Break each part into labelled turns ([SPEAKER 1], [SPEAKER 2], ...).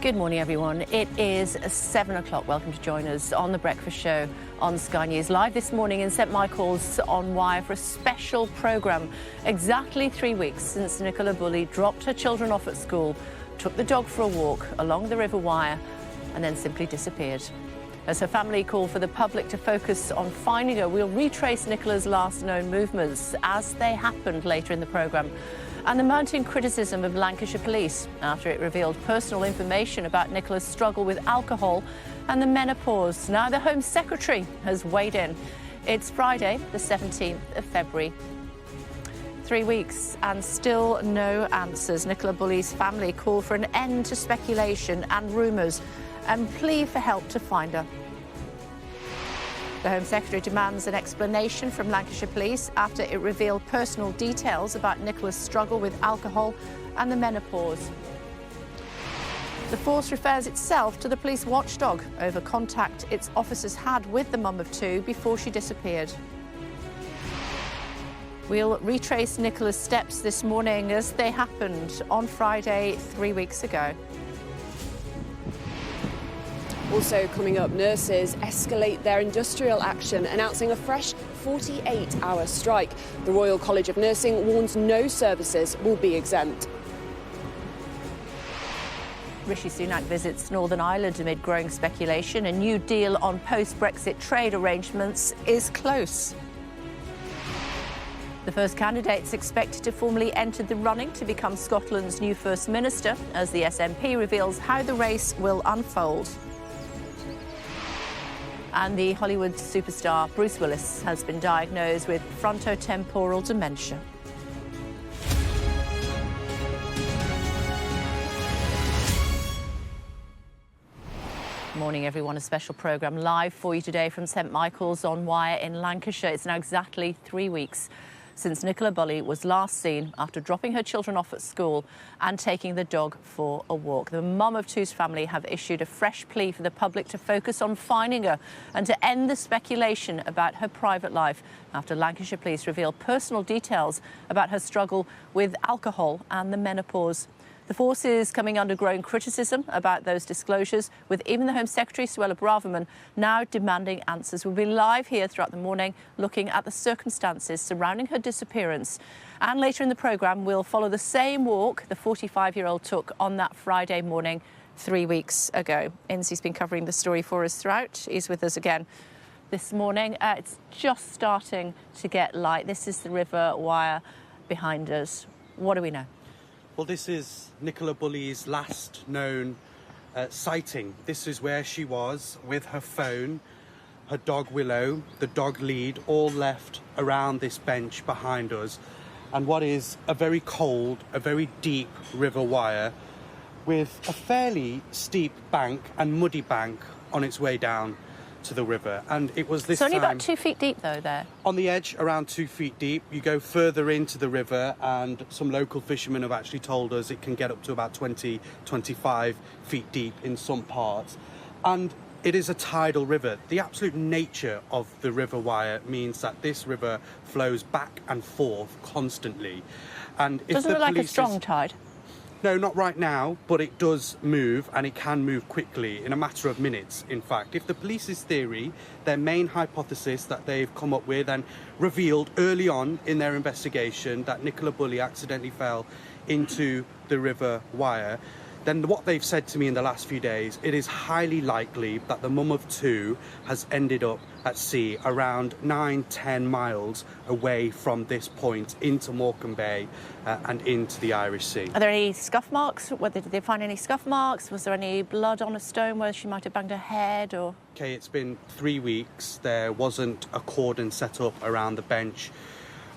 [SPEAKER 1] Good morning, everyone. It is 7 o'clock. Welcome to join us on The Breakfast Show on Sky News. Live this morning in St Michael's on Wire for a special programme. Exactly 3 weeks since Nicola Bulley dropped her children off at school, took the dog for a walk along the River Wire and then simply disappeared. As her family call for the public to focus on finding her, we'll retrace Nicola's last known movements as they happened later in the programme. And the mounting criticism of Lancashire Police after it revealed personal information about Nicola's struggle with alcohol and the menopause. Now the Home Secretary has weighed in. It's Friday, the 17th of February. 3 weeks and still no answers. Nicola Bulley's family call for an end to speculation and rumours and plea for help to find her. The Home Secretary demands an explanation from Lancashire Police after it revealed personal details about Nicola's struggle with alcohol and the menopause. The force refers itself to the police watchdog over contact its officers had with the mum of two before she disappeared. We'll retrace Nicola's steps this morning as they happened on Friday 3 weeks ago.
[SPEAKER 2] Also coming up, nurses escalate their industrial action, announcing a fresh 48-hour strike. The Royal College of Nursing warns no services will be exempt.
[SPEAKER 1] Rishi Sunak visits Northern Ireland amid growing speculation. A new deal on post-Brexit trade arrangements is close. The first candidates expected to formally enter the running to become Scotland's new First Minister as the SNP reveals how the race will unfold. And the Hollywood superstar Bruce Willis has been diagnosed with frontotemporal dementia. Morning, everyone. A special programme live for you today from St Michael's on Wire in Lancashire. It's now exactly 3 weeks since Nicola Bulley was last seen after dropping her children off at school and taking the dog for a walk. The mum of two's family have issued a fresh plea for the public to focus on finding her and to end the speculation about her private life after Lancashire Police revealed personal details about her struggle with alcohol and the menopause. The force is coming under growing criticism about those disclosures, with even the Home Secretary, Suella Braverman, now demanding answers. We'll be live here throughout the morning looking at the circumstances surrounding her disappearance. And later in the programme, we'll follow the same walk the 45-year-old took on that Friday morning 3 weeks ago. Insy's been covering the story for us throughout. He's with us again this morning. It's just starting to get light. This is the River Wire behind us. What do we know?
[SPEAKER 3] Well, this is Nicola Bulley's last known sighting. This is where she was with her phone, her dog Willow, the dog lead, all left around this bench behind us. And what is a very cold, a very deep River Wire with a fairly steep bank and muddy bank on its way down to the river. And it was this
[SPEAKER 1] It's only
[SPEAKER 3] time
[SPEAKER 1] about 2 feet deep, though, there.
[SPEAKER 3] on the edge, around 2 feet deep. You go further into the river and some local fishermen have actually told us it can get up to about 25 feet deep in some parts. And it is a tidal river. The absolute nature of the River Wire means that this river flows back and forth constantly. And if
[SPEAKER 1] Doesn't
[SPEAKER 3] the
[SPEAKER 1] look like a
[SPEAKER 3] police
[SPEAKER 1] strong tide.
[SPEAKER 3] No, not right now, but it does move, and it can move quickly, in a matter of minutes, in fact. If the police's theory, their main hypothesis that they've come up with and revealed early on in their investigation that Nicola Bulley accidentally fell into the River Wire, then what they've said to me in the last few days, it is highly likely that the mum of two has ended up at sea around 9-10 miles away from this point into Morecambe Bay and into the Irish Sea.
[SPEAKER 1] Are there any scuff marks? Did they find any scuff marks? Was there any blood on a stone where she might have banged her head? Or
[SPEAKER 3] Okay, it's been 3 weeks. There wasn't a cordon set up around the bench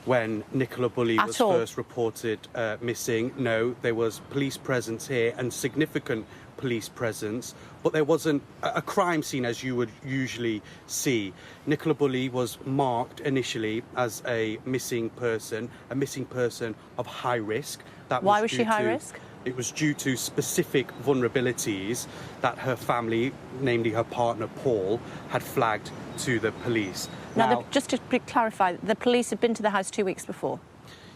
[SPEAKER 3] when Nicola Bulley was first reported missing. No, there was police presence here and significant police presence, but there wasn't a crime scene as you would usually see. Nicola Bulley was marked initially as a missing person of high risk.
[SPEAKER 1] Why was she high risk?
[SPEAKER 3] It was due to specific vulnerabilities that her family, namely her partner Paul, had flagged to the police.
[SPEAKER 1] Now just to clarify, the police had been to the house 2 weeks before?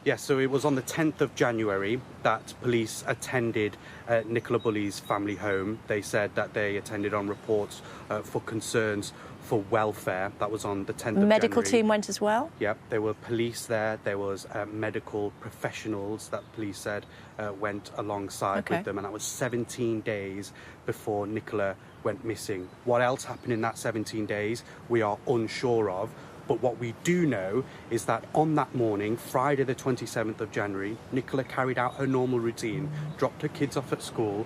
[SPEAKER 3] Yes, so it was on the 10th of January that police attended Nicola Bulley's family home. They said that they attended on reports for concerns for welfare. That was on the 10th of January.
[SPEAKER 1] Medical team went as well?
[SPEAKER 3] Yep, there were police there. There was medical professionals that police said went alongside with them. And that was 17 days before Nicola went missing. What else happened in that 17 days, we are unsure of. But what we do know is that on that morning, Friday the 27th of January, Nicola carried out her normal routine, dropped her kids off at school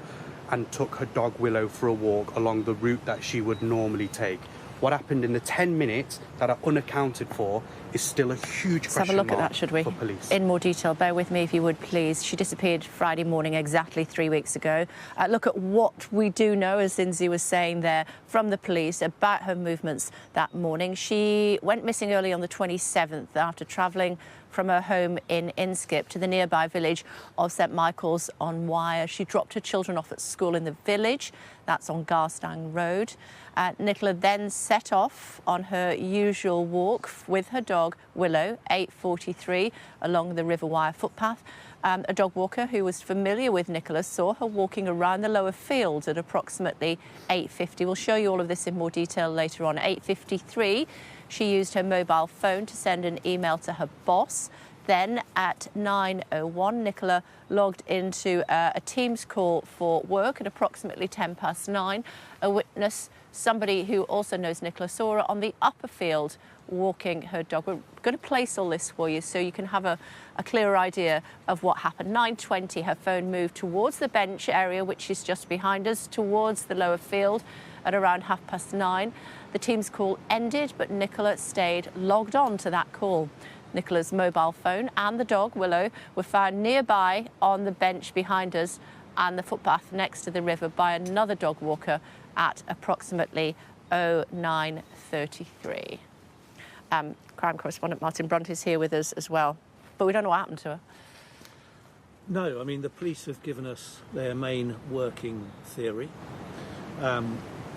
[SPEAKER 3] and took her dog Willow for a walk along the route that she would normally take. What happened in the 10 minutes that are unaccounted for is still a huge
[SPEAKER 1] Let's
[SPEAKER 3] question
[SPEAKER 1] have a look
[SPEAKER 3] mark
[SPEAKER 1] at that, should we?
[SPEAKER 3] For police.
[SPEAKER 1] In more detail, bear with me if you would, please. She disappeared Friday morning, exactly 3 weeks ago. Look at what we do know, as Lindsay was saying there, from the police about her movements that morning. She went missing early on the 27th after travelling from her home in Inskip to the nearby village of St Michael's on Wyre. She dropped her children off at school in the village. That's on Garstang Road. Nicola then set off on her usual walk with her dog Willow, 8:43, along the River Wyre footpath. A dog walker who was familiar with Nicola saw her walking around the lower fields at approximately 8:50. We'll show you all of this in more detail later on. 8:53, she used her mobile phone to send an email to her boss. Then at 9:01, Nicola logged into a Teams call for work at approximately 9:10. A witness, somebody who also knows Nicola, saw her on the upper field walking her dog. We're going to place all this for you so you can have a clearer idea of what happened. 9:20, her phone moved towards the bench area, which is just behind us, towards the lower field at around 9:30. The Teams call ended, but Nicola stayed logged on to that call. Nicola's mobile phone and the dog, Willow, were found nearby on the bench behind us and the footpath next to the river by another dog walker at approximately 09:33. Crime correspondent Martin Brunt is here with us as well, but we don't know what happened to her.
[SPEAKER 4] No, I mean, the police have given us their main working theory.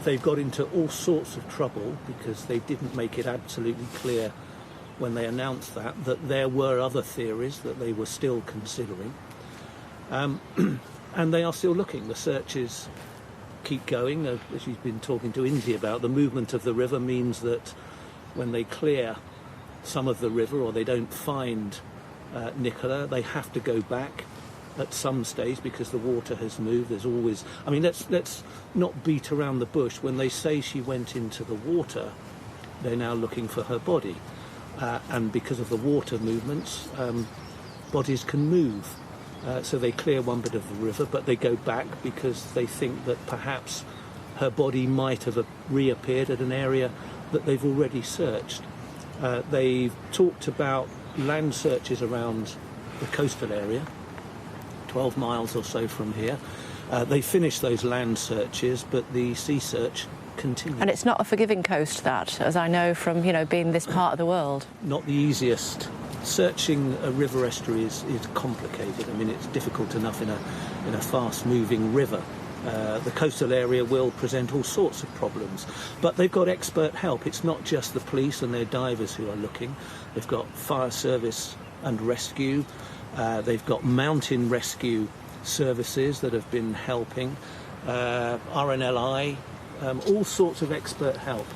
[SPEAKER 4] They've got into all sorts of trouble because they didn't make it absolutely clear when they announced that there were other theories that they were still considering. And they are still looking. The searches keep going. As you've been talking to Indy about, the movement of the river means that when they clear some of the river or they don't find Nicola, they have to go back at some stage because the water has moved. There's always... I mean, let's not beat around the bush. When they say she went into the water, they're now looking for her body. And because of the water movements, bodies can move. So they clear one bit of the river, but they go back because they think that perhaps her body might have reappeared at an area that they've already searched. They've talked about land searches around the coastal area, 12 miles or so from here. They finished those land searches, but the sea search continues.
[SPEAKER 1] And it's not a forgiving coast, that, as I know from, being this part of the world.
[SPEAKER 4] Not the easiest. Searching a river estuary is complicated. I mean, it's difficult enough in a fast-moving river. The coastal area will present all sorts of problems, but they've got expert help. It's not just the police and their divers who are looking. They've got fire service and rescue. They've got mountain rescue services that have been helping. RNLI, all sorts of expert help.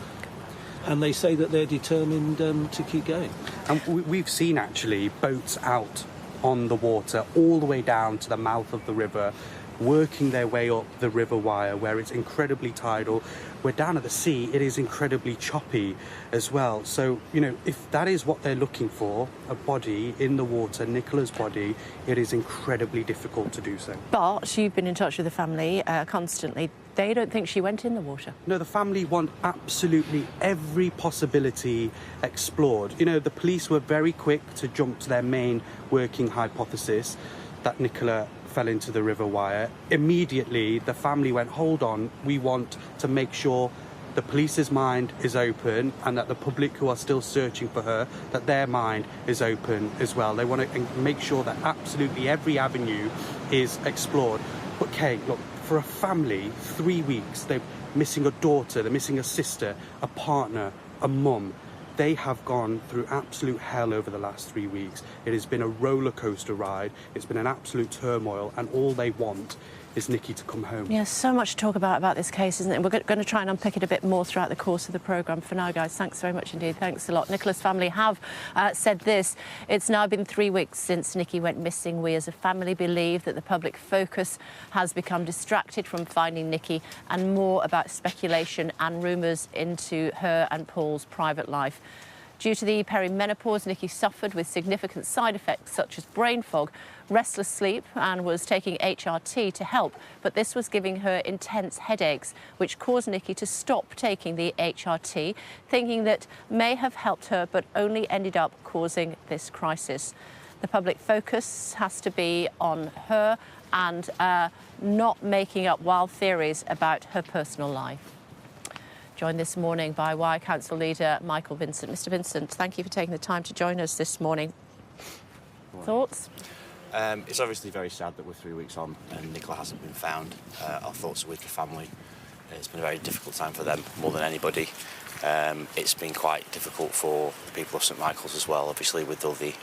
[SPEAKER 4] And they say that they're determined to keep going.
[SPEAKER 3] And we've seen, actually, boats out on the water all the way down to the mouth of the river, working their way up the River Wyre, where it's incredibly tidal. We're down at the sea, it is incredibly choppy as well. So, if that is what they're looking for, a body in the water, Nicola's body, it is incredibly difficult to do so. But
[SPEAKER 1] you've been in touch with the family constantly. They don't think she went in the water.
[SPEAKER 3] No, the family want absolutely every possibility explored. The police were very quick to jump to their main working hypothesis that Nicola fell into the River Wyre. Immediately, the family went, hold on, we want to make sure the police's mind is open and that the public who are still searching for her, that their mind is open as well. They want to make sure that absolutely every avenue is explored. But Kate, look, for a family, 3 weeks, they're missing a daughter, they're missing a sister, a partner, a mum. They have gone through absolute hell over the last 3 weeks. It has been a roller coaster ride. It's been an absolute turmoil, and all they want is Nikki to come home.
[SPEAKER 1] Yeah, so much to talk about this case, isn't it? We're going to try and unpick it a bit more throughout the course of the programme. For now, guys, thanks very much indeed. Thanks a lot. Nicola's family have said this. It's now been 3 weeks since Nikki went missing. We as a family believe that the public focus has become distracted from finding Nikki and more about speculation and rumours into her and Paul's private life. Due to the perimenopause, Nikki suffered with significant side effects such as brain fog, restless sleep, and was taking HRT to help. But this was giving her intense headaches, which caused Nikki to stop taking the HRT, thinking that may have helped her, but only ended up causing this crisis. The public focus has to be on her and not making up wild theories about her personal life. Joined this morning by Wire Council leader Michael Vincent. Mr. Vincent, thank you for taking the time to join us this morning. Thoughts?
[SPEAKER 5] It's obviously very sad that we're 3 weeks on and Nicola hasn't been found. Our thoughts are with the family. It's been a very difficult time for them, more than anybody. It's been quite difficult for the people of St Michael's as well, obviously, with all the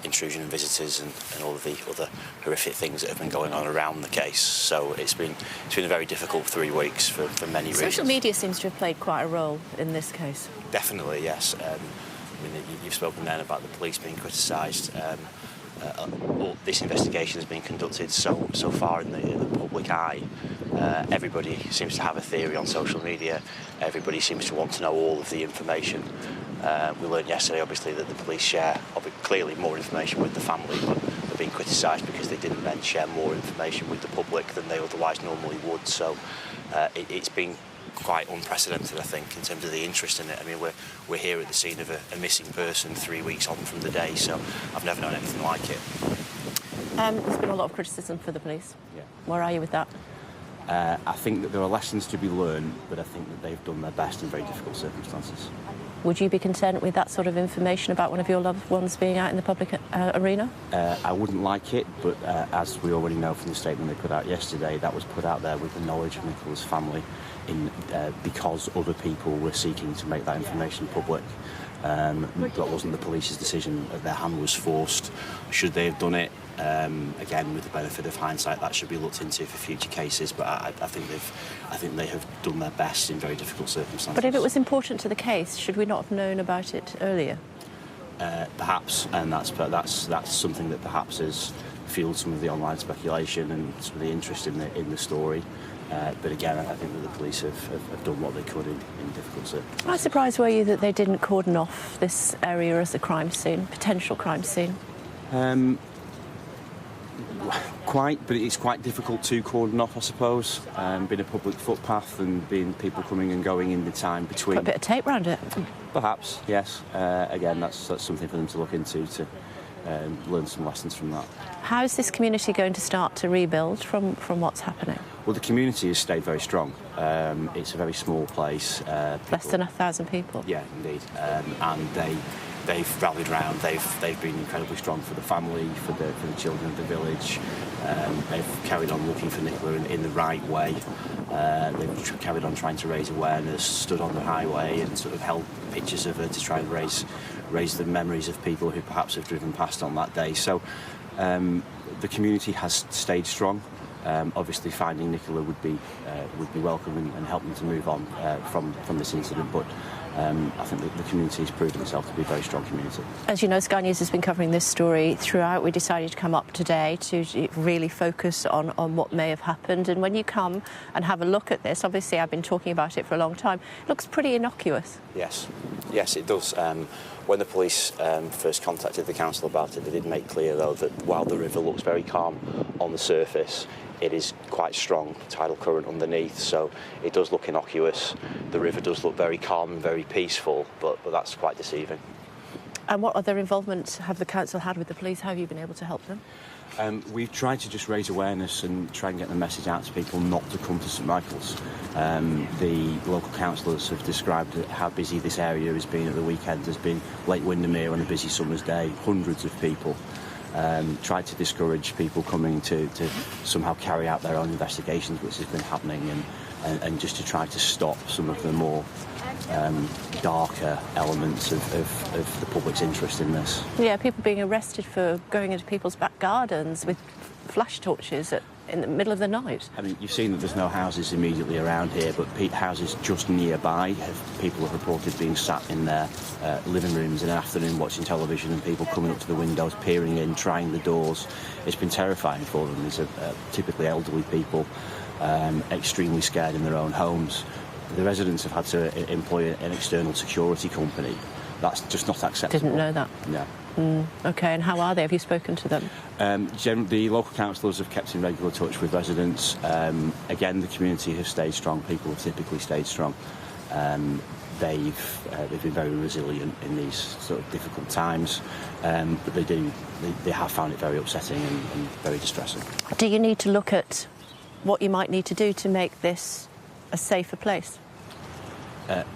[SPEAKER 5] intrusion and visitors and all of the other horrific things that have been going on around the case. So it's been a very difficult 3 weeks for many reasons.
[SPEAKER 1] Social media seems to have played quite a role in this case.
[SPEAKER 5] Definitely, yes. I mean, you've spoken then about the police being criticised. This investigation has been conducted so far in the public eye. Everybody seems to have a theory on social media. Everybody seems to want to know all of the information. We learned yesterday, obviously, that the police share clearly more information with the family, but they're being criticised because they didn't then share more information with the public than they otherwise normally would. So it's been quite unprecedented, I think, in terms of the interest in it. I mean, we're here at the scene of a missing person 3 weeks on from the day, so I've never known anything like it.
[SPEAKER 1] There's been a lot of criticism for the police.
[SPEAKER 5] Yeah.
[SPEAKER 1] Where are you with that?
[SPEAKER 5] I think that there are lessons to be learned, but I think that they've done their best in very difficult circumstances.
[SPEAKER 1] Would you be content with that sort of information about one of your loved ones being out in the public arena?
[SPEAKER 5] I wouldn't like it, but as we already know from the statement they put out yesterday, that was put out there with the knowledge of Nicola's family because other people were seeking to make that information public. That wasn't the police's decision. Their hand was forced. Should they have done it? Again, with the benefit of hindsight, that should be looked into for future cases. But I think they have done their best in very difficult circumstances.
[SPEAKER 1] But if it was important to the case, should we not have known about it earlier?
[SPEAKER 5] Perhaps, and that's something that perhaps has fueled some of the online speculation and some of the interest in the story. But again, I think that the police have done what they could in difficult circumstances.
[SPEAKER 1] How surprised were you that they didn't cordon off this area as a crime scene, potential crime scene?
[SPEAKER 5] Quite, but it's quite difficult to cordon off, I suppose. Being a public footpath and being people coming and going in the time between.
[SPEAKER 1] Put a bit of tape around it.
[SPEAKER 5] Perhaps, yes. Again, that's something for them to look into to learn some lessons from that.
[SPEAKER 1] How is this community going to start to rebuild from what's happening?
[SPEAKER 5] Well, the community has stayed very strong. It's a very small place.
[SPEAKER 1] Less than 1,000 people.
[SPEAKER 5] Yeah, indeed. And they've rallied round. They've been incredibly strong for the family, for the children of the village. They've carried on looking for Nicola in the right way. They've carried on trying to raise awareness, stood on the highway and sort of held pictures of her to try and raise the memories of people who perhaps have driven past on that day. So the community has stayed strong. Obviously, finding Nicola would be welcome and help them to move on from this incident. But I think that the community has proven itself to be a very strong community. As you know,
[SPEAKER 1] Sky News has been covering this story throughout. We decided to come up today to really focus on what may have happened. And when you come and have a look at this, obviously I've been talking about it for a long time, it looks pretty innocuous.
[SPEAKER 5] Yes, it does. When the police first contacted the council about it, they did make clear, though, that while the river looks very calm on the surface, it is quite strong tidal current underneath, so it does look innocuous. The river does look very calm and very peaceful, but that's quite deceiving.
[SPEAKER 1] And what other involvement have the council had with the police? How have you been able to help them?
[SPEAKER 5] We've tried to just raise awareness and try and get the message out to people not to come to St Michael's. The local councillors have described how busy this area has been at the weekend. There's been Lake Windermere on a busy summer's day, hundreds of people. Tried to discourage people coming to somehow carry out their own investigations, which has been happening, and just to try to stop some of the more darker elements of the public's interest in this.
[SPEAKER 1] Yeah, people being arrested for going into people's back gardens with flash torches in the middle of the night.
[SPEAKER 5] I mean, you've seen that there's no houses immediately around here, but houses just nearby people have reported being sat in their living rooms in an afternoon watching television, and people coming up to the windows, peering in, trying the doors. It's been terrifying for them. These are typically elderly people, extremely scared in their own homes. The residents have had to employ an external security company. That's just not acceptable.
[SPEAKER 1] Didn't know that.
[SPEAKER 5] No.
[SPEAKER 1] OK, and how are they? Have you spoken to them?
[SPEAKER 5] The local councillors have kept in regular touch with residents. Again, the community has stayed strong. People have typically stayed strong. They've been very resilient in these sort of difficult times, but they have found it very upsetting and very distressing.
[SPEAKER 1] Do you need to look at what you might need to do to make this a safer place?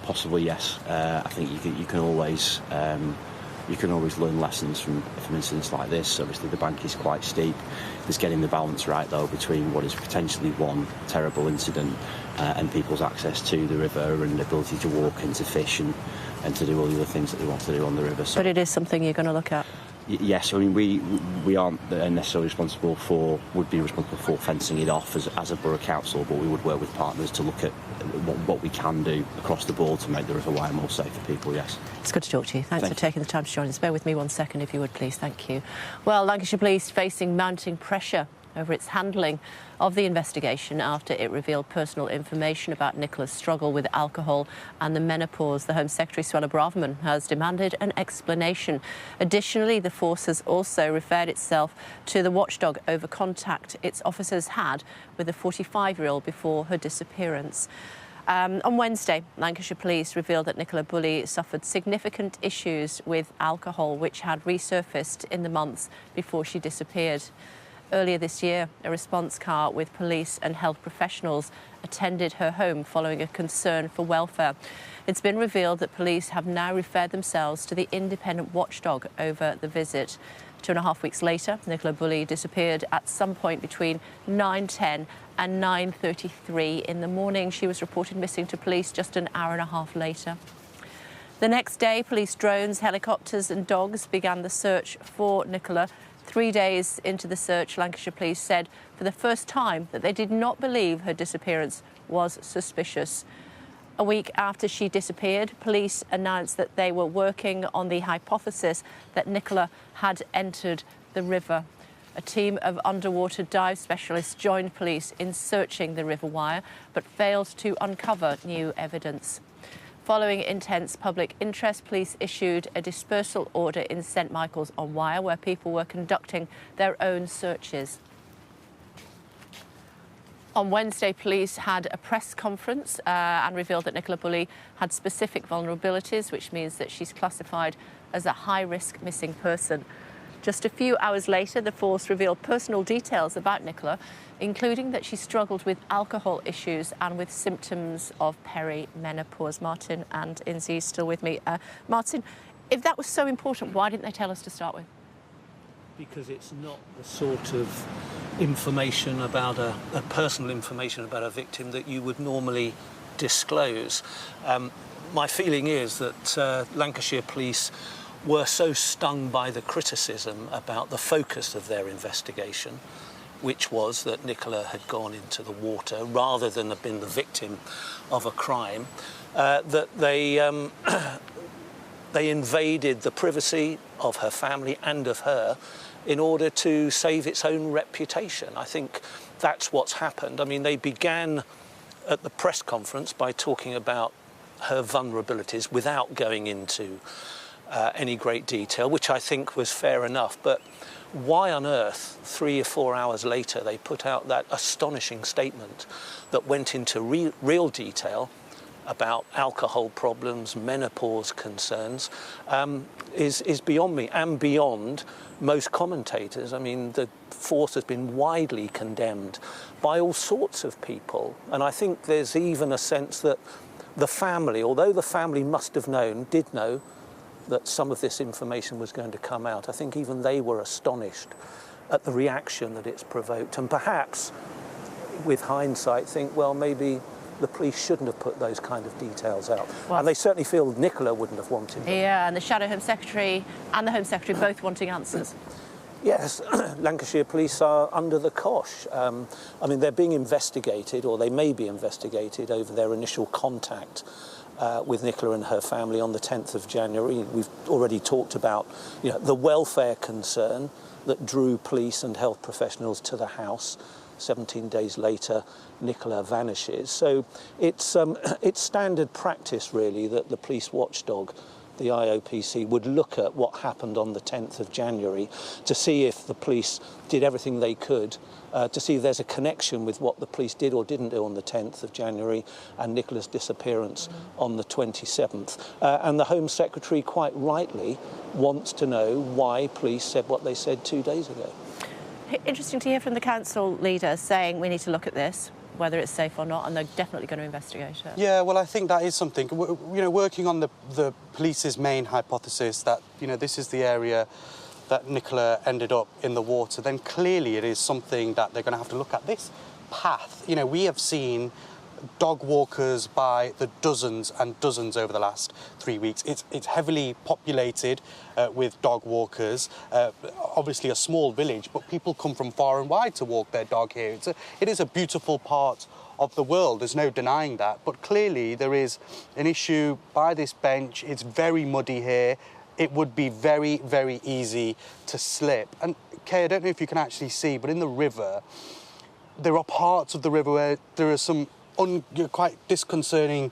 [SPEAKER 5] Possibly, yes. I think you can always learn lessons from incidents like this. Obviously, the bank is quite steep. There's getting the balance right, though, between what is potentially one terrible incident and people's access to the river and the ability to walk and to fish and to do all the other things that they want to do on the river. So,
[SPEAKER 1] but it is something you're going to look at?
[SPEAKER 5] Yes, I mean, we aren't necessarily would be responsible for fencing it off as a borough council, but we would work with partners to look at what we can do across the board to make the River Wyre more safe for people, yes.
[SPEAKER 1] It's good to talk to you. Thanks for taking the time to join us. Bear with me 1 second, if you would, please. Thank you. Well, Lancashire Police facing mounting pressure over its handling of the investigation after it revealed personal information about Nicola's struggle with alcohol and the menopause. The Home Secretary, Suella Braverman, has demanded an explanation. Additionally, the force has also referred itself to the watchdog over contact its officers had with the 45-year-old before her disappearance. On Wednesday, Lancashire Police revealed that Nicola Bulley suffered significant issues with alcohol, which had resurfaced in the months before she disappeared. Earlier this year, a response car with police and health professionals attended her home following a concern for welfare. It's been revealed that police have now referred themselves to the independent watchdog over the visit. 2.5 weeks later, Nicola Bulley disappeared at some point between 9:10 and 9:33 in the morning. She was reported missing to police just an hour and a half later. The next day, police drones, helicopters and dogs began the search for Nicola. 3 days into the search, Lancashire Police said for the first time that they did not believe her disappearance was suspicious. A week after she disappeared, police announced that they were working on the hypothesis that Nicola had entered the river. A team of underwater dive specialists joined police in searching the River Wyre, but failed to uncover new evidence. Following intense public interest, police issued a dispersal order in St Michael's on Wyre, where people were conducting their own searches. On Wednesday, police had a press conference and revealed that Nicola Bulley had specific vulnerabilities, which means that she's classified as a high-risk missing person. Just a few hours later, the force revealed personal details about Nicola, including that she struggled with alcohol issues and with symptoms of perimenopause. Martin and Inzi still with me. Martin, if that was so important, why didn't they tell us to start with?
[SPEAKER 4] Because it's not the sort of information about a personal information about a victim that you would normally disclose. My feeling is that Lancashire Police were so stung by the criticism about the focus of their investigation, which was that Nicola had gone into the water rather than have been the victim of a crime, that they invaded the privacy of her family and of her in order to save its own reputation. I think that's what's happened. I mean, they began at the press conference by talking about her vulnerabilities without going into any great detail, which I think was fair enough. But why on earth, 3 or 4 hours later, they put out that astonishing statement that went into real detail about alcohol problems, menopause concerns, is beyond me and beyond most commentators. I mean, the force has been widely condemned by all sorts of people. And I think there's even a sense that the family, although the family must have known, did know, that some of this information was going to come out. I think even they were astonished at the reaction that it's provoked, and perhaps, with hindsight, think, well, maybe the police shouldn't have put those kind of details out.
[SPEAKER 1] Well,
[SPEAKER 4] and they certainly feel Nicola wouldn't have wanted them.
[SPEAKER 1] Yeah, and the Shadow Home Secretary and the Home Secretary both wanting answers.
[SPEAKER 4] Yes, Lancashire Police are under the cosh. I mean, they're being investigated, or they may be investigated, over their initial contact with Nicola and her family on the 10th of January. We've already talked about, the welfare concern that drew police and health professionals to the house. 17 days later, Nicola vanishes. So it's standard practice, really, that the police watchdog, the IOPC, would look at what happened on the 10th of January to see if the police did everything they could to see if there's a connection with what the police did or didn't do on the 10th of January and Nicola's disappearance on the 27th. And the Home Secretary, quite rightly, wants to know why police said what they said 2 days ago.
[SPEAKER 1] Interesting to hear from the council leader saying we need to look at this, whether it's safe or not, and they're definitely going to investigate it.
[SPEAKER 3] Yeah, well, I think that is something. Working on the police's main hypothesis that, this is the area that Nicola ended up in the water, then clearly it is something that they're going to have to look at. This path, we have seen dog walkers by the dozens and dozens over the last 3 weeks. It's heavily populated with dog walkers. Obviously a small village, but people come from far and wide to walk their dog here. It is a beautiful part of the world, there's no denying that, but clearly there is an issue by this bench. It's very muddy here. It would be very, very easy to slip. And Kay, I don't know if you can actually see, but in the river, there are parts of the river where there are some quite disconcerting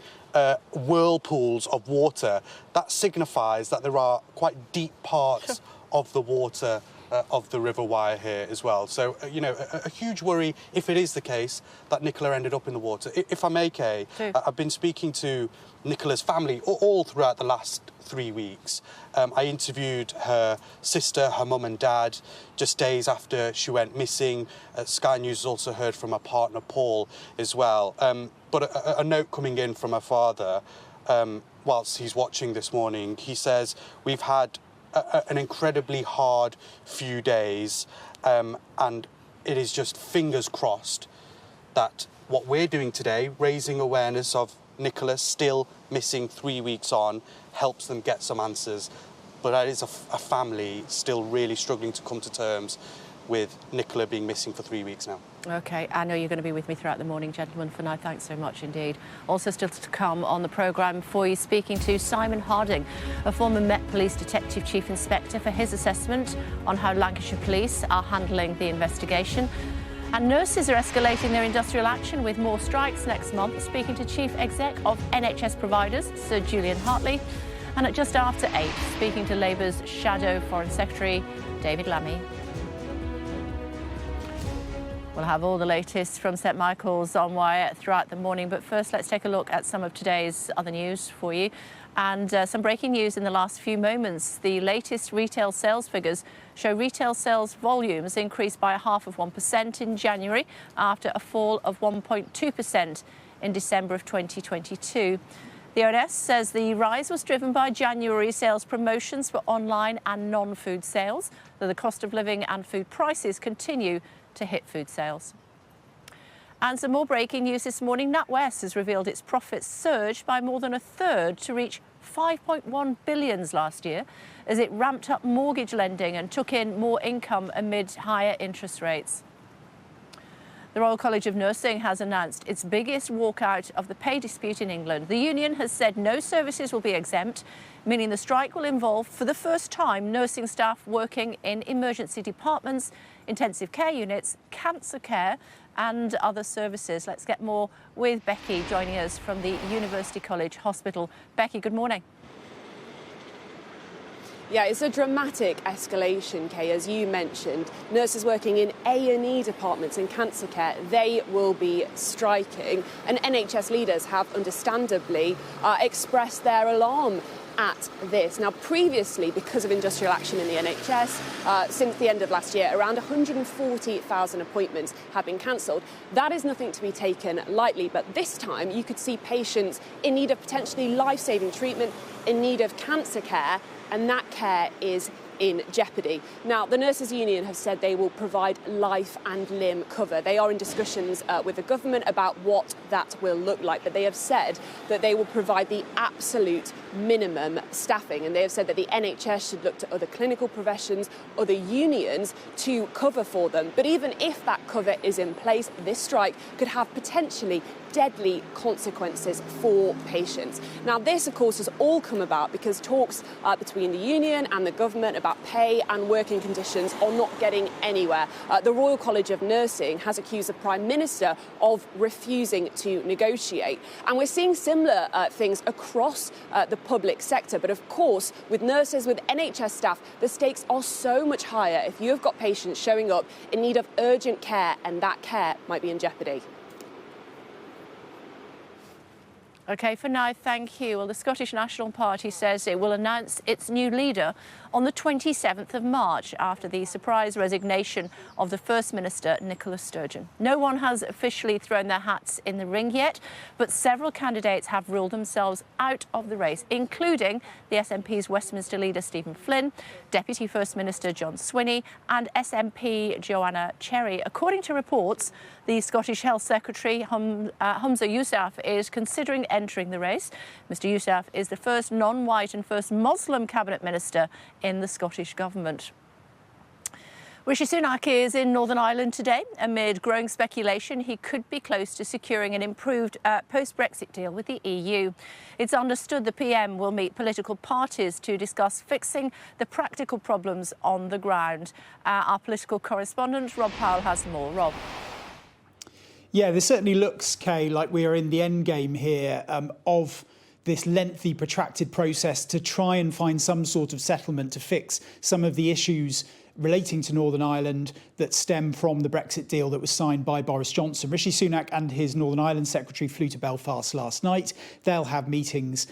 [SPEAKER 3] whirlpools of water. That signifies that there are quite deep parts of the water of the River Wye here as well. So, a huge worry if it is the case that Nicola ended up in the water. If I may, Kay, I've been speaking to Nicola's family all throughout the last 3 weeks. I interviewed her sister, her mum and dad, just days after she went missing. Sky News has also heard from her partner, Paul, as well. But a note coming in from her father, whilst he's watching this morning, he says, we've had an incredibly hard few days, and it is just fingers crossed that what we're doing today, raising awareness of Nicola still missing 3 weeks on, helps them get some answers. But that is a family still really struggling to come to terms with Nicola being missing for 3 weeks now.
[SPEAKER 1] OK, I know you're going to be with me throughout the morning, gentlemen. For now, thanks so much indeed. Also still to come on the programme for you, speaking to Simon Harding, a former Met Police Detective Chief Inspector, for his assessment on how Lancashire Police are handling the investigation. And nurses are escalating their industrial action with more strikes next month, speaking to Chief Exec of NHS Providers, Sir Julian Hartley. And at just after 8, speaking to Labour's Shadow Foreign Secretary, David Lammy. We'll have all the latest from St Michael's on Wye throughout the morning, but first let's take a look at some of today's other news for you. And some breaking news in the last few moments. The latest retail sales figures show retail sales volumes increased by 0.5% in January after a fall of 1.2% in December of 2022. The ONS says the rise was driven by January sales promotions for online and non-food sales, though the cost of living and food prices continue to hit food sales. And some more breaking news this morning. NatWest has revealed its profits surged by more than a third to reach 5.1 billion last year as it ramped up mortgage lending and took in more income amid higher interest rates. The Royal College of Nursing has announced its biggest walkout of the pay dispute in England. The union has said no services will be exempt, meaning the strike will involve, for the first time, nursing staff working in emergency departments, intensive care units, cancer care and other services. Let's get more with Becky joining us from the University College Hospital. Becky, good morning.
[SPEAKER 2] Yeah, it's a dramatic escalation, Kay, as you mentioned. Nurses working in A&E departments in cancer care, they will be striking. And NHS leaders have understandably expressed their alarm at this. Now, previously, because of industrial action in the NHS, since the end of last year, around 140,000 appointments have been cancelled. That is nothing to be taken lightly, but this time you could see patients in need of potentially life-saving treatment, in need of cancer care, and that care is in jeopardy. Now, the Nurses Union have said they will provide life and limb cover. They are in discussions with the government about what that will look like, but they have said that they will provide the absolute minimum staffing, and they have said that the NHS should look to other clinical professions, other unions to cover for them. But even if that cover is in place, this strike could have potentially deadly consequences for patients. Now, this, of course, has all come about because talks between the union and the government about pay and working conditions are not getting anywhere. The Royal College of Nursing has accused the Prime Minister of refusing to negotiate. And we're seeing similar things across the public sector. But of course, with nurses, with NHS staff, the stakes are so much higher if you have got patients showing up in need of urgent care and that care might be in jeopardy.
[SPEAKER 1] OK, for now, thank you. Well, the Scottish National Party says it will announce its new leader on the 27th of March after the surprise resignation of the First Minister, Nicola Sturgeon. No one has officially thrown their hats in the ring yet, but several candidates have ruled themselves out of the race, including the SNP's Westminster leader, Stephen Flynn, Deputy First Minister John Swinney and SNP Joanna Cherry. According to reports, the Scottish Health Secretary, Humza Yousaf, is considering entering the race. Mr Yousaf is the first non-white and first Muslim cabinet minister in the Scottish government. Rishi Sunak is in Northern Ireland today. Amid growing speculation, he could be close to securing an improved post-Brexit deal with the EU. It's understood the PM will meet political parties to discuss fixing the practical problems on the ground. Our political correspondent, Rob Powell, has more. Rob.
[SPEAKER 6] Yeah, this certainly looks, Kay, like we are in the end game here of this lengthy, protracted process to try and find some sort of settlement to fix some of the issues relating to Northern Ireland that stem from the Brexit deal that was signed by Boris Johnson. Rishi Sunak and his Northern Ireland secretary flew to Belfast last night. They'll have meetings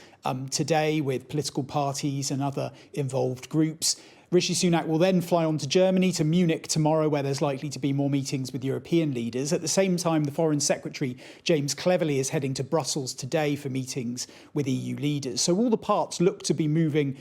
[SPEAKER 6] today with political parties and other involved groups. Rishi Sunak will then fly on to Germany, to Munich tomorrow, where there's likely to be more meetings with European leaders. At the same time, the Foreign Secretary, James Cleverly, is heading to Brussels today for meetings with EU leaders. So all the parts look to be moving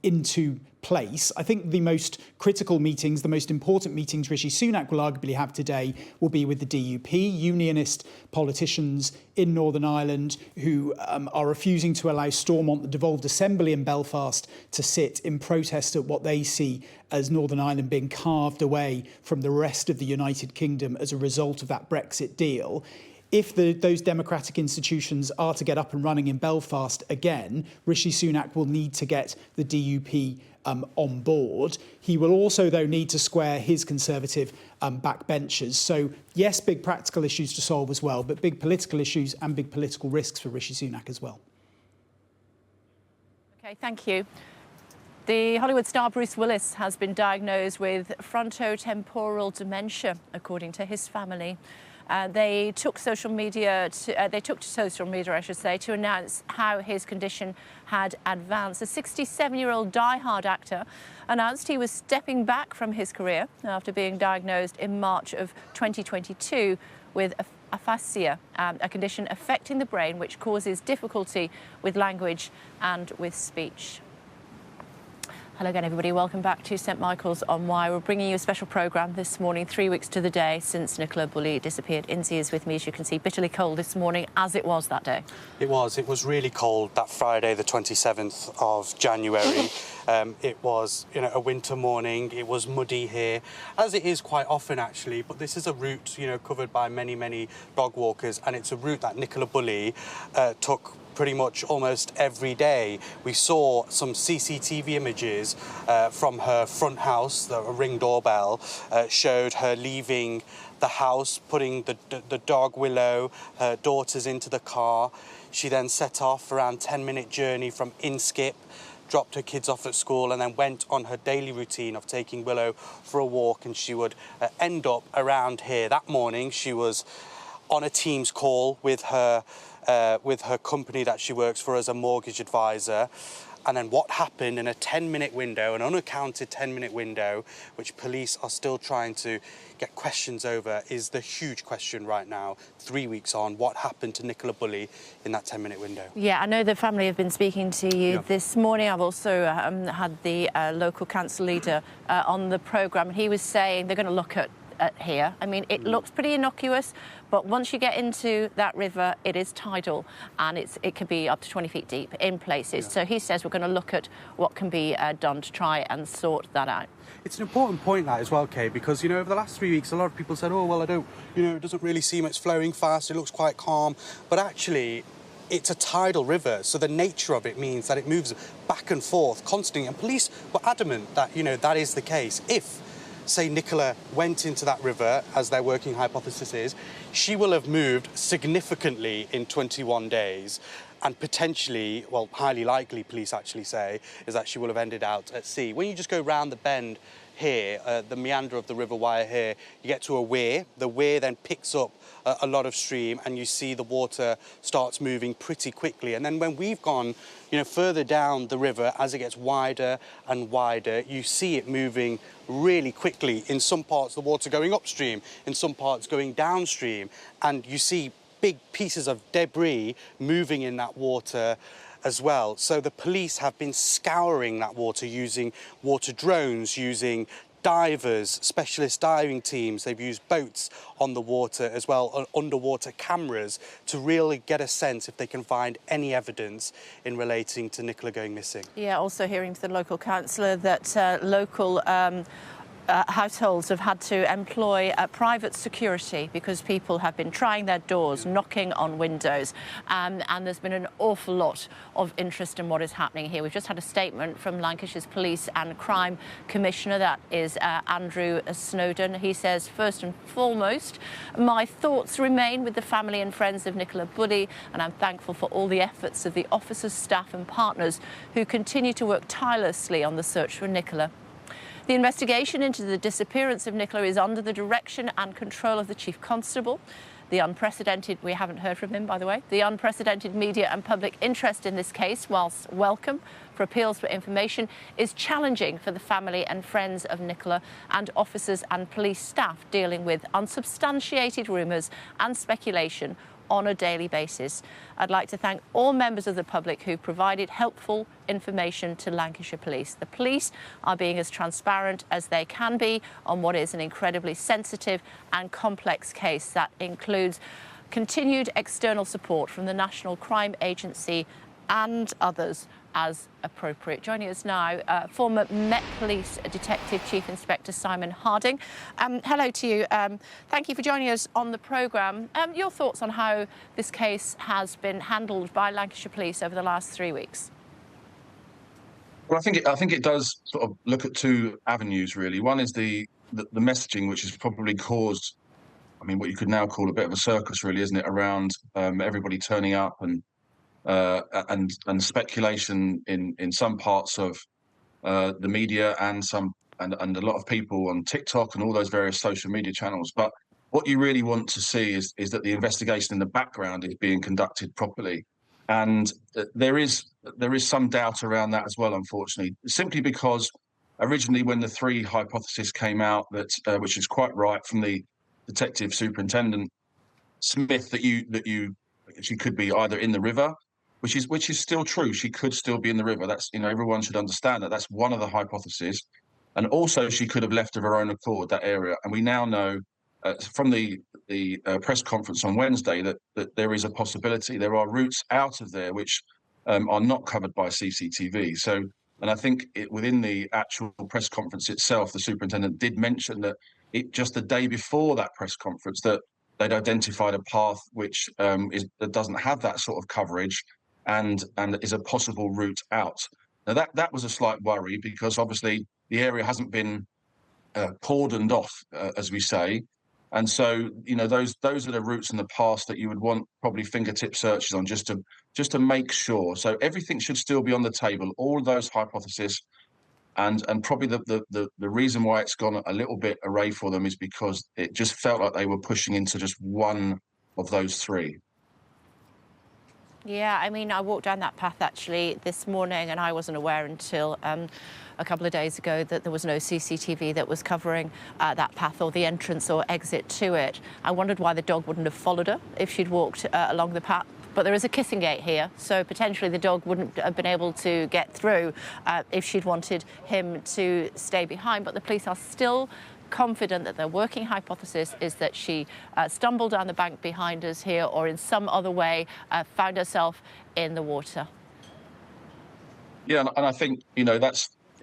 [SPEAKER 6] into place. I think the most critical meetings, the most important meetings Rishi Sunak will arguably have today will be with the DUP, unionist politicians in Northern Ireland who are refusing to allow Stormont, the devolved assembly in Belfast, to sit in protest at what they see as Northern Ireland being carved away from the rest of the United Kingdom as a result of that Brexit deal. If those democratic institutions are to get up and running in Belfast again, Rishi Sunak will need to get the DUP on board. He will also, though, need to square his Conservative backbenchers. So, yes, big practical issues to solve as well, but big political issues and big political risks for Rishi Sunak as well.
[SPEAKER 1] OK, thank you. The Hollywood star Bruce Willis has been diagnosed with frontotemporal dementia, according to his family. They took to social media, I should say, to announce how his condition had advanced. The 67-year-old die-hard actor announced he was stepping back from his career after being diagnosed in March of 2022 with aphasia, a condition affecting the brain which causes difficulty with language and with speech. Hello again, everybody. Welcome back to St Michael's on Wire. We're bringing you a special programme this morning, 3 weeks to the day since Nicola Bulley disappeared. Inzi is with me, as you can see, bitterly cold this morning, as it was that day. It was really cold that Friday, the 27th of January. It was, a winter morning. It was muddy here, as it is quite often, actually. But this is a route, covered by many, many dog walkers, and it's a route that Nicola Bulley took pretty much almost every day. We saw some CCTV images from her front house. The Ring doorbell showed her leaving the house, putting the dog Willow, her daughters into the car. She then set off around 10-minute journey from Inskip, dropped her kids off at school, and then went on her daily routine of taking Willow for a walk, and she would end up around here. That morning she was on a Teams call with her company that she works for as a mortgage advisor.
[SPEAKER 3] And then what happened in a 10-minute window, an unaccounted 10-minute window, which police are still trying to get questions over, is the huge question right now, 3 weeks on. What happened to Nicola Bulley in that 10-minute window?
[SPEAKER 1] Yeah, I know the family have been speaking to you
[SPEAKER 3] Yeah.
[SPEAKER 1] this morning. I've also had the local council leader on the programme. He was saying they're going to look at here. I mean, it looks pretty innocuous, but once you get into that river, it is tidal, and it can be up to 20 feet deep in places.
[SPEAKER 3] Yeah.
[SPEAKER 1] So he says we're going to look at what can be done to try and sort that out.
[SPEAKER 3] It's an important point, that, as well, Kay, because, you know, over the last 3 weeks, a lot of people said, oh, well, it doesn't really seem it's flowing fast, it looks quite calm, but actually, it's a tidal river, so the nature of it means that it moves back and forth constantly, and police were adamant that, that is the case. If, say, Nicola went into that river, as their working hypothesis is, she will have moved significantly in 21 days, and potentially, well, highly likely, police actually say, is that she will have ended out at sea. When you just go round the bend here, the meander of the River Wye here, you get to a weir. The weir then picks up a lot of stream, and you see the water starts moving pretty quickly. And then when we've gone, further down the river, as it gets wider and wider, you see it moving really quickly. In some parts, the water going upstream, in some parts going downstream, and you see big pieces of debris moving in that water as well. So the police have been scouring that water using water drones, using divers, specialist diving teams. They've used boats on the water as well, underwater cameras, to really get a sense if they can find any evidence in relating to Nicola going missing.
[SPEAKER 1] Yeah, also hearing to the local councillor that local households have had to employ private security because people have been trying their doors, knocking on windows, and there's been an awful lot of interest in what is happening here. We've just had a statement from Lancashire's Police and Crime Commissioner, that is Andrew Snowden. He says, first and foremost, my thoughts remain with the family and friends of Nicola Bulley, and I'm thankful for all the efforts of the officers, staff and partners who continue to work tirelessly on the search for Nicola. The investigation into the disappearance of Nicola is under the direction and control of the Chief Constable. The unprecedented, we haven't heard from him, by the way, the unprecedented media and public interest in this case, whilst welcome for appeals for information, is challenging for the family and friends of Nicola and officers and police staff dealing with unsubstantiated rumours and speculation on a daily basis. I'd like to thank all members of the public who provided helpful information to Lancashire Police. The police are being as transparent as they can be on what is an incredibly sensitive and complex case that includes continued external support from the National Crime Agency and others as appropriate. Joining us now, former Met Police Detective Chief Inspector Simon Harding. Hello to you. Thank you for joining us on the programme. Your thoughts on how this case has been handled by Lancashire Police over the last 3 weeks?
[SPEAKER 7] Well, I think it does sort of look at two avenues, really. One is the messaging, which has probably caused, what you could now call a bit of a circus, really, isn't it, around everybody turning up and speculation in some parts of the media and a lot of people on TikTok and all those various social media channels. But what you really want to see is that the investigation in the background is being conducted properly, and there is some doubt around that as well, unfortunately, simply because originally when the three hypotheses came out, that which is quite right from the Detective Superintendent Smith, that she could be either in the river, which is still true. She could still be in the river. That's, everyone should understand that. That's one of the hypotheses. And also she could have left of her own accord that area. And we now know from the press conference on Wednesday that there is a possibility. There are routes out of there which are not covered by CCTV. So, and I think within the actual press conference itself, the superintendent did mention that just the day before that press conference that they'd identified a path which that doesn't have that sort of coverage and is a possible route out. Now that was a slight worry because obviously the area hasn't been cordoned off, as we say, and so those are the routes in the past that you would want probably fingertip searches on just to make sure. So everything should still be on the table, all those hypotheses, and probably the reason why it's gone a little bit array for them is because it just felt like they were pushing into just one of those three.
[SPEAKER 1] Yeah, I mean, I walked down that path actually this morning, and I wasn't aware until a couple of days ago that there was no CCTV that was covering that path or the entrance or exit to it. I wondered why the dog wouldn't have followed her if she'd walked along the path. But there is a kissing gate here, so potentially the dog wouldn't have been able to get through if she'd wanted him to stay behind. But the police are still confident that their working hypothesis is that she stumbled down the bank behind us here, or in some other way found herself in the water.
[SPEAKER 7] Yeah, and I think, you know,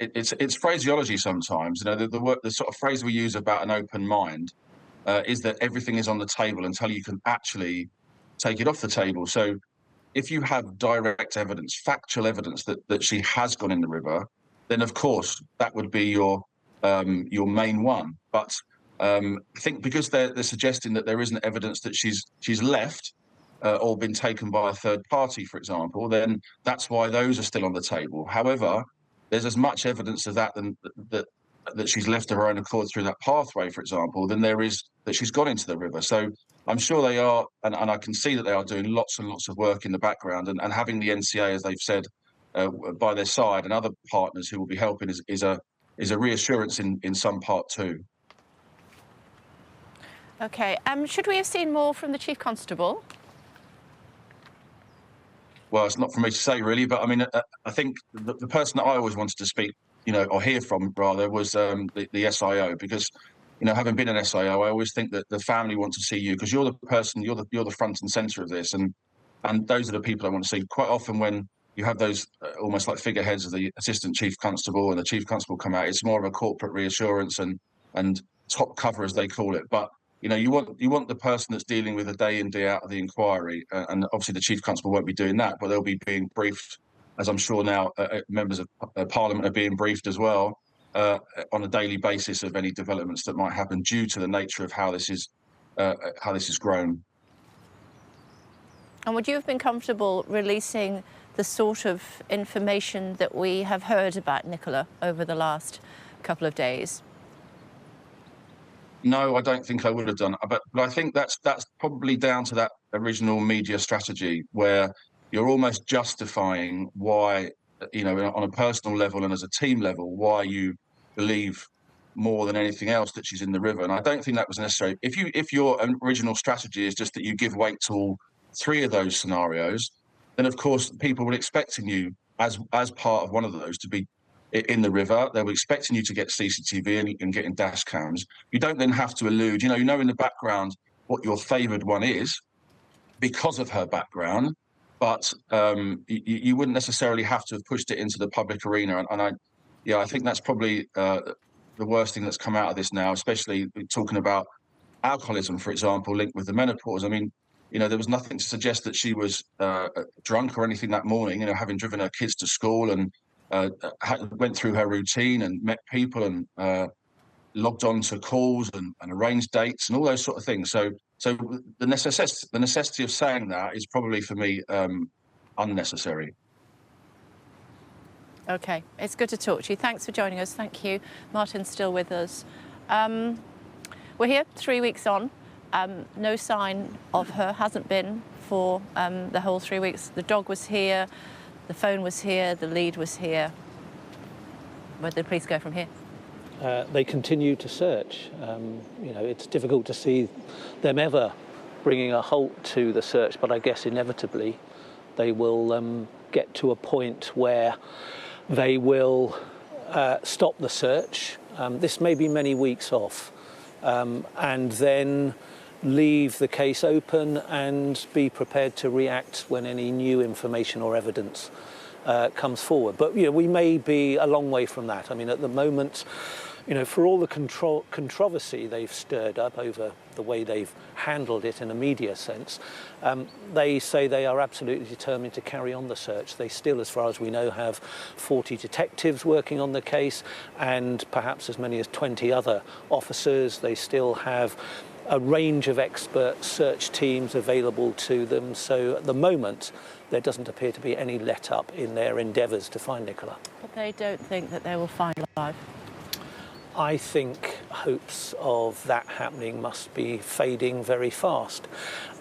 [SPEAKER 7] it's phraseology sometimes. You know, the sort of phrase we use about an open mind is that everything is on the table until you can actually take it off the table. So if you have direct evidence, factual evidence that she has gone in the river, then of course that would be your main one. But I think because they're suggesting that there isn't evidence that she's left or been taken by a third party, for example, then that's why those are still on the table. However, there's as much evidence of that that she's left of her own accord through that pathway, for example, than there is that she's gone into the river. So I'm sure they are, and I can see that they are doing lots and lots of work in the background, and having the NCA, as they've said, by their side, and other partners who will be helping is a reassurance in some part too.
[SPEAKER 1] Okay, should we have seen more from the Chief Constable?
[SPEAKER 7] Well, it's not for me to say really, but I mean, I think the person that I always wanted to speak, you know, or hear from rather, was the SIO, because, you know, having been an SIO, I always think that the family want to see you because you're the person, you're the front and centre of this, and those are the people I want to see. Quite often when you have those almost like figureheads of the assistant chief constable and the chief constable come out, it's more of a corporate reassurance and top cover, as they call it. But you know, you want the person that's dealing with the day in, day out of the inquiry, and obviously the chief constable won't be doing that, but they'll be being briefed, as I'm sure now members of Parliament are being briefed as well, on a daily basis of any developments that might happen due to the nature of how this is grown.
[SPEAKER 1] And would you have been comfortable releasing the sort of information that we have heard about Nicola over the last couple of days?
[SPEAKER 7] No, I don't think I would have done. But I think that's probably down to that original media strategy where you're almost justifying why, you know, on a personal level and as a team level, why you believe more than anything else that she's in the river. And I don't think that was necessary. If your original strategy is just that you give weight to all three of those scenarios, then of course people were expecting you as part of one of those to be in the river. They were expecting you to get CCTV and getting dash cams. You don't then have to allude, you know in the background what your favoured one is because of her background, but you wouldn't necessarily have to have pushed it into the public arena. And I think that's probably the worst thing that's come out of this now, especially talking about alcoholism, for example, linked with the menopause. I mean, you know, there was nothing to suggest that she was drunk or anything that morning, you know, having driven her kids to school and went through her routine and met people and logged on to calls and arranged dates and all those sort of things. So the necessity of saying that is probably for me unnecessary.
[SPEAKER 1] Okay, it's good to talk to you. Thanks for joining us. Thank you. Martin's still with us. We're here 3 weeks on. No sign of her, hasn't been for the whole 3 weeks. The dog was here, the phone was here, the lead was here. Where did the police go from here?
[SPEAKER 4] They continue to search. You know, it's difficult to see them ever bringing a halt to the search, but I guess inevitably they will get to a point where they will stop the search. This may be many weeks off, and then leave the case open and be prepared to react when any new information or evidence comes forward. But, you know, we may be a long way from that. I mean, at the moment, you know, for all the controversy they've stirred up over the way they've handled it in a media sense, they say they are absolutely determined to carry on the search. They still, as far as we know, have 40 detectives working on the case and perhaps as many as 20 other officers. They still have a range of expert search teams available to them. So at the moment, there doesn't appear to be any let up in their endeavours to find Nicola.
[SPEAKER 1] But they don't think that they will find her alive.
[SPEAKER 4] I think hopes of that happening must be fading very fast.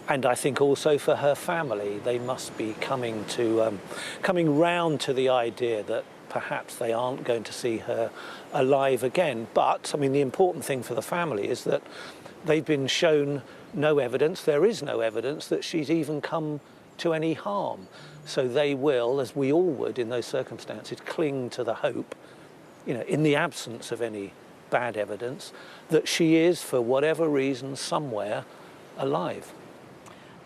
[SPEAKER 4] And I think also for her family, they must be coming round to the idea that perhaps they aren't going to see her alive again. But, I mean, the important thing for the family is that they've been shown no evidence, there is no evidence that she's even come to any harm. So they will, as we all would in those circumstances, cling to the hope, in the absence of any bad evidence, that she is, for whatever reason, somewhere alive.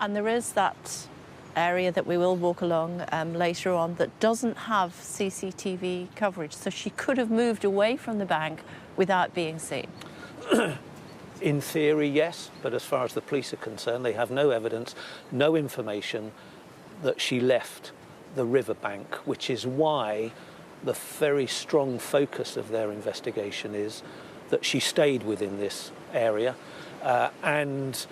[SPEAKER 1] And there is that area that we will walk along later on that doesn't have CCTV coverage, so she could have moved away from the bank without being seen.
[SPEAKER 4] In theory, yes, but as far as the police are concerned, they have no evidence, no information that she left the riverbank, which is why the very strong focus of their investigation is that she stayed within this area. And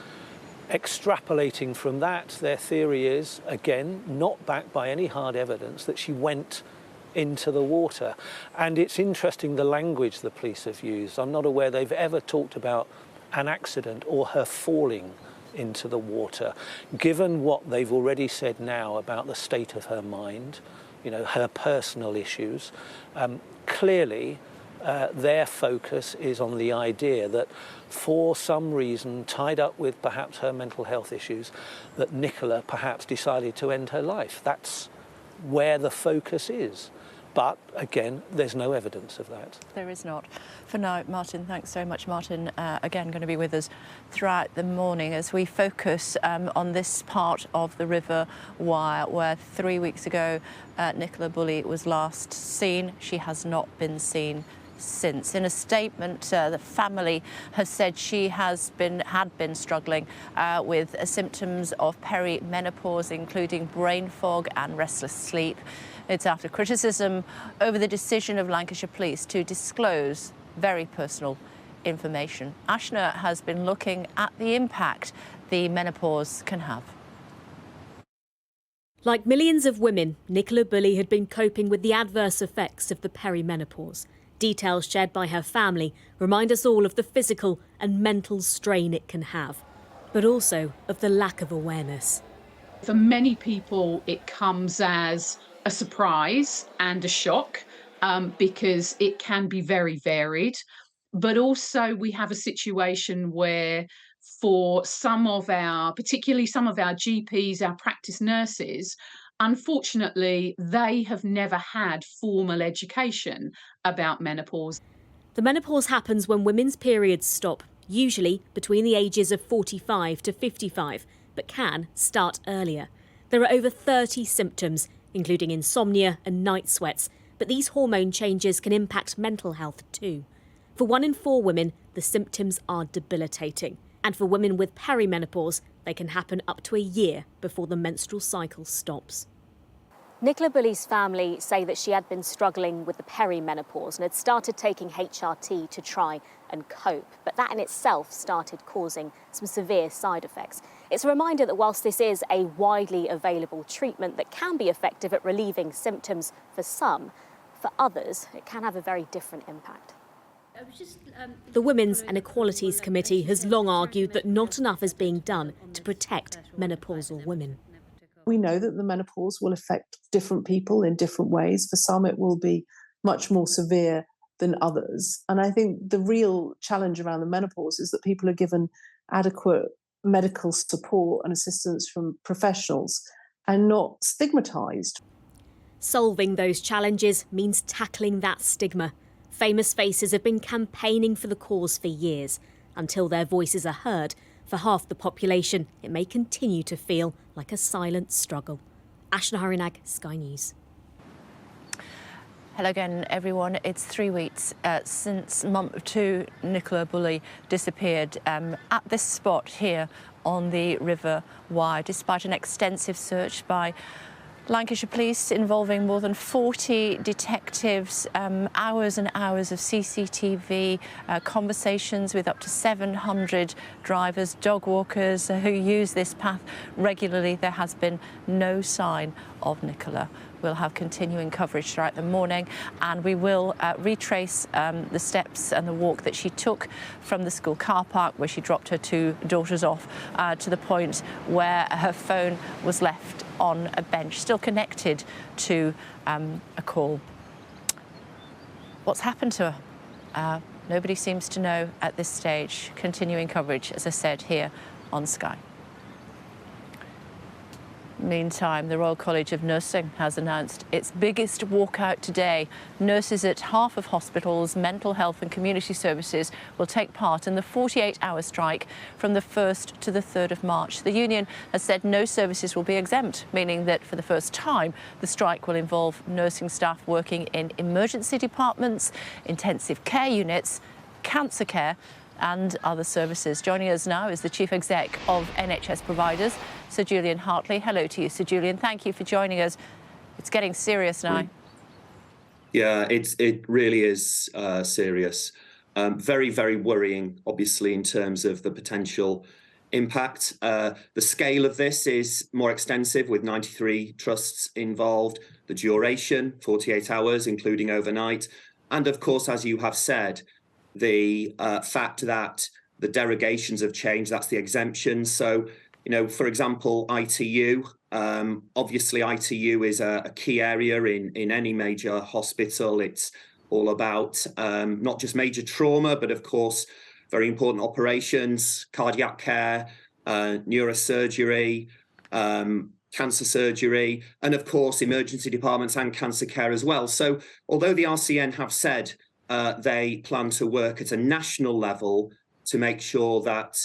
[SPEAKER 4] extrapolating from that, their theory is, again, not backed by any hard evidence, that she went into the water. And it's interesting the language the police have used. I'm not aware they've ever talked about an accident or her falling into the water. Given what they've already said now about the state of her mind, her personal issues, clearly their focus is on the idea that for some reason, tied up with perhaps her mental health issues, that Nicola perhaps decided to end her life. That's where the focus is. But, again, there's no evidence of that.
[SPEAKER 1] There is not. For now, Martin, thanks so much. Martin, again, going to be with us throughout the morning as we focus on this part of the River Wye, where 3 weeks ago Nicola Bulley was last seen. She has not been seen since. In a statement, the family has said she had been struggling with symptoms of perimenopause, including brain fog and restless sleep. It's after criticism over the decision of Lancashire Police to disclose very personal information. Ashna has been looking at the impact the menopause can have.
[SPEAKER 8] Like millions of women, Nicola Bulley had been coping with the adverse effects of the perimenopause. Details shared by her family remind us all of the physical and mental strain it can have, but also of the lack of awareness.
[SPEAKER 9] For many people, it comes as a surprise and a shock because it can be very varied. But also we have a situation where for particularly some of our GPs, our practice nurses, unfortunately, they have never had formal education about menopause.
[SPEAKER 8] The menopause happens when women's periods stop, usually between the ages of 45 to 55, but can start earlier. There are over 30 symptoms, including insomnia and night sweats, but these hormone changes can impact mental health too. For 1 in 4 women, the symptoms are debilitating. And for women with perimenopause, they can happen up to a year before the menstrual cycle stops. Nicola Bulley's family say that she had been struggling with the perimenopause and had started taking HRT to try and cope. But that in itself started causing some severe side effects. It's a reminder that whilst this is a widely available treatment that can be effective at relieving symptoms for some, for others, it can have a very different impact. The Women's and Equalities Committee has long argued that not enough is being done to protect menopausal women.
[SPEAKER 10] We know that the menopause will affect different people in different ways. For some, it will be much more severe than others. And I think the real challenge around the menopause is that people are given adequate medical support and assistance from professionals and not stigmatised.
[SPEAKER 8] Solving those challenges means tackling that stigma. Famous faces have been campaigning for the cause for years. Until their voices are heard, for half the population, it may continue to feel like a silent struggle. Ashna Harinag, Sky News.
[SPEAKER 1] Hello again, everyone. It's 3 weeks since Mum to Nicola Bulley disappeared at this spot here on the River Wye, despite an extensive search by Lancashire Police involving more than 40 detectives, hours and hours of CCTV, conversations with up to 700 drivers, dog walkers who use this path regularly. There has been no sign of Nicola We'll have continuing coverage throughout the morning, and we will retrace the steps and the walk that she took from the school car park where she dropped her two daughters off to the point where her phone was left on a bench, still connected to a call. What's happened to her? Nobody seems to know at this stage. Continuing coverage, as I said, here on Sky. Meantime, the Royal College of Nursing has announced its biggest walkout today. Nurses at half of hospitals, mental health and community services will take part in the 48-hour strike from the 1st to the 3rd of March. The union has said no services will be exempt, meaning that for the first time, the strike will involve nursing staff working in emergency departments, intensive care units, cancer care and other services. Joining us now is the Chief Exec of NHS Providers, Sir Julian Hartley. Hello to you, Sir Julian. Thank you for joining us. It's getting serious now.
[SPEAKER 11] Yeah, it really is serious. Very, very worrying, obviously, in terms of the potential impact. The scale of this is more extensive, with 93 trusts involved. The duration, 48 hours, including overnight. And of course, as you have said, the fact that the derogations have changed, that's the exemption. So, you know, for example, ITU, obviously ITU is a key area in any major hospital. It's all about not just major trauma, but of course, very important operations, cardiac care, neurosurgery, cancer surgery, and of course, emergency departments and cancer care as well. So although the RCN have said they plan to work at a national level to make sure that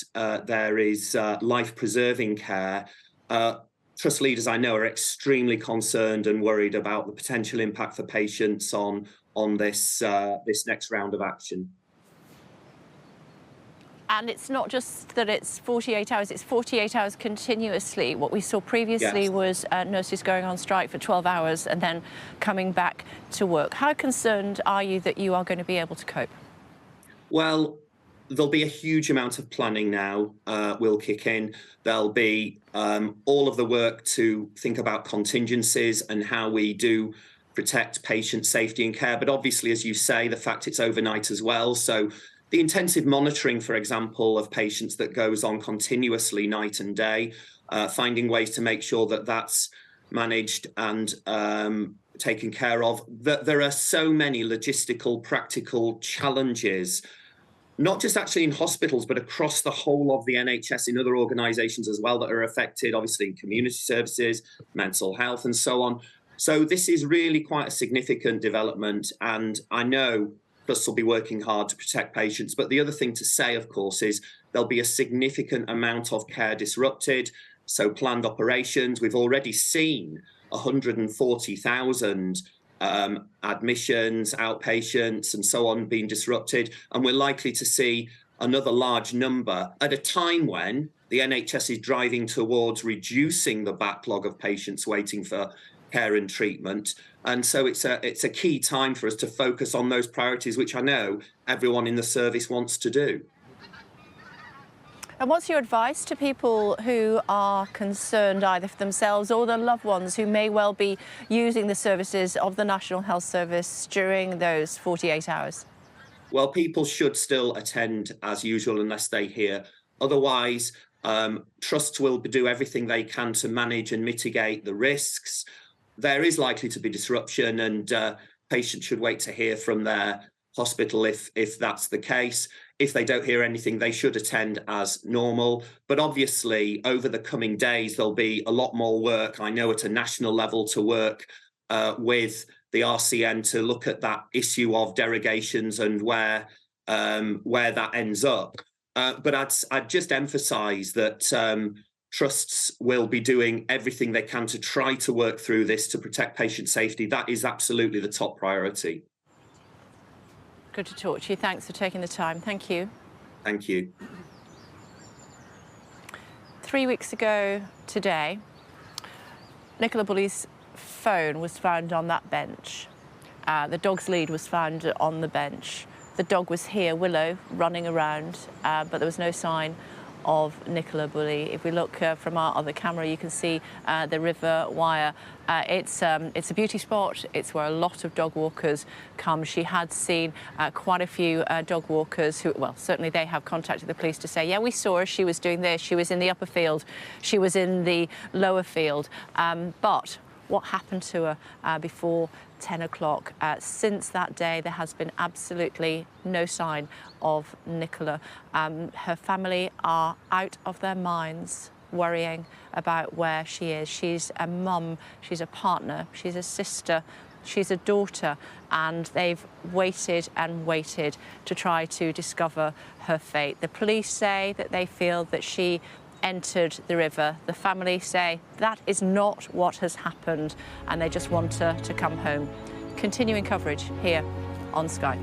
[SPEAKER 11] there is life-preserving care, trust leaders I know are extremely concerned and worried about the potential impact for patients on this next round of action.
[SPEAKER 1] And it's not just that it's 48 hours, it's 48 hours continuously. What we saw previously was nurses going on strike for 12 hours and then coming back to work. How concerned are you that you are going to be able to cope?
[SPEAKER 11] Well, there'll be a huge amount of planning now will kick in. There'll be all of the work to think about contingencies and how we do protect patient safety and care. But obviously, as you say, the fact it's overnight as well. So the intensive monitoring, for example, of patients that goes on continuously night and day, finding ways to make sure that that's managed and taken care of. There are so many logistical, practical challenges, not just actually in hospitals, but across the whole of the NHS in other organisations as well that are affected, obviously in community services, mental health and so on. So this is really quite a significant development, and I know trusts will be working hard to protect patients. But the other thing to say, of course, is there'll be a significant amount of care disrupted. So planned operations, we've already seen 140,000 admissions, outpatients and so on being disrupted. And we're likely to see another large number at a time when the NHS is driving towards reducing the backlog of patients waiting for care and treatment. And so it's a key time for us to focus on those priorities, which I know everyone in the service wants to do.
[SPEAKER 1] And what's your advice to people who are concerned either for themselves or their loved ones who may well be using the services of the National Health Service during those 48 hours?
[SPEAKER 11] Well, people should still attend as usual unless they hear otherwise. Trusts will do everything they can to manage and mitigate the risks. There is likely to be disruption, and patients should wait to hear from their hospital if that's the case. If they don't hear anything, they should attend as normal. But obviously, over the coming days, there'll be a lot more work, I know, at a national level to work with the RCN to look at that issue of derogations and where that ends up. But I'd just emphasise that trusts will be doing everything they can to try to work through this to protect patient safety. That is absolutely the top priority.
[SPEAKER 1] Good to talk to you. Thanks for taking the time. Thank you.
[SPEAKER 11] Thank you.
[SPEAKER 1] 3 weeks ago today, Nicola Bulley's phone was found on that bench. The dog's lead was found on the bench. The dog was here, Willow, running around, but there was no sign of Nicola Bulley. If we look from our other camera, you can see the river Wire. It's a beauty spot. It's where a lot of dog walkers come. She had seen quite a few dog walkers who, well, certainly they have contacted the police to say, yeah, we saw her, she was doing this, she was in the upper field, she was in the lower field. But what happened to her before 10 o'clock? Since that day, there has been absolutely no sign of Nicola. Her family are out of their minds, worrying about where she is. She's a mum, she's a partner, she's a sister, she's a daughter, and they've waited and waited to try to discover her fate. The police say that they feel that she entered the river. The family say that is not what has happened, and they just want her to come home. Continuing coverage here on Sky.